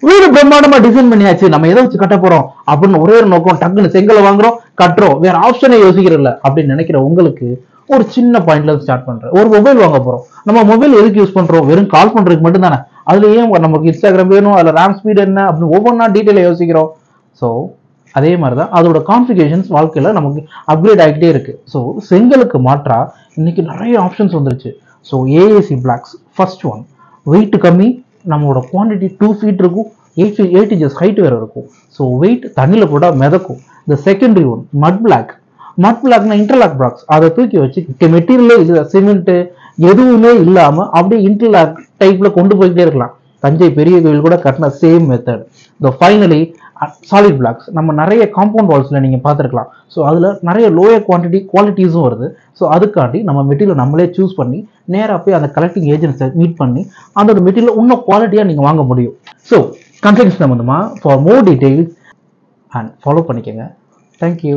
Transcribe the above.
வீடு பிரம்மாண்டமா டிசைன் பண்ணியாச்சு, நம்ம எதை வச்சு கட்ட போறோம் அப்படின்னு ஒரே ஒரு நோக்கம், டக்குன்னு செங்கலை வாங்குறோம் கட்டுறோம், வேற ஆப்ஷனே யோசிக்கிறதில்ல அப்படின்னு நினைக்கிற உங்களுக்கு ஒரு சின்ன பாயிண்ட்ல ஸ்டார்ட் பண்றேன். ஒரு மொபைல் வாங்க போறோம். நம்ம மொபைல் எதுக்கு யூஸ் பண்றோம்? வெறும் கால் பண்றதுக்கு மட்டும் தானே. அதுல ஏன் நமக்கு இன்ஸ்டாகிராம் வேணும், அதுல ரேம் ஸ்பீட் என்ன அப்படின்னு ஒவ்வொன்றா டீட்டெயில யோசிக்கிறோம். ஸோ அதே மாதிரிதான் அதோட கான்ஃபிகரேஷன்ஸ் வாழ்க்கையில நமக்கு அப்கிரேட் ஆகிட்டே இருக்கு. ஸோ செங்கலுக்கு மாற்றா இன்னைக்கு நிறைய ஆப்ஷன்ஸ் வந்துருச்சு. So AAC blocks first one, weight கம்மி, நம்மளோட குவான்டிட்டி 2 feet இருக்கும், 8 inches ஹைட் வேற இருக்கும். ஸோ வெயிட் தண்ணியில் போட்டா மிதக்கும். இந்த செகண்டரி ஒன் மட் பிளாக். மட் பிளாக்னா இன்டர்லாக் பிளாக்ஸ், அதை தூக்கி வச்சு மெட்டீரியலே இல்லை, சிமெண்ட் எதுவுமே இல்லாம அப்படியே இன்டர்லாக் டைப்ல கொண்டு போய்கிட்டே இருக்கலாம். தஞ்சை பெரிய கோயில் கூட கட்டின same method. Finally solid blocks, நம்ம நிறைய காம்பவுண்ட் வால்ஸ்ல நீங்க பார்த்துருக்கலாம். ஸோ அதுல நிறைய லோயர் குவான்டிட்டி குவாலிட்டிஸும் வருது. ஸோ அதுக்காண்டி நம்ம மெட்டீரியல் நம்மளே சூஸ் பண்ணி நேராக போய் அந்த கலெக்டிங் ஏஜென்ட்ஸை மீட் பண்ணி அந்த மெட்டீரியல் இன்னும் குவாலிட்டியா நீங்க வாங்க முடியும். ஸோ கன்சல்டன்ஸ் சம்பந்தமா for more details and follow பண்ணிக்கோங்க. தேங்க்யூ.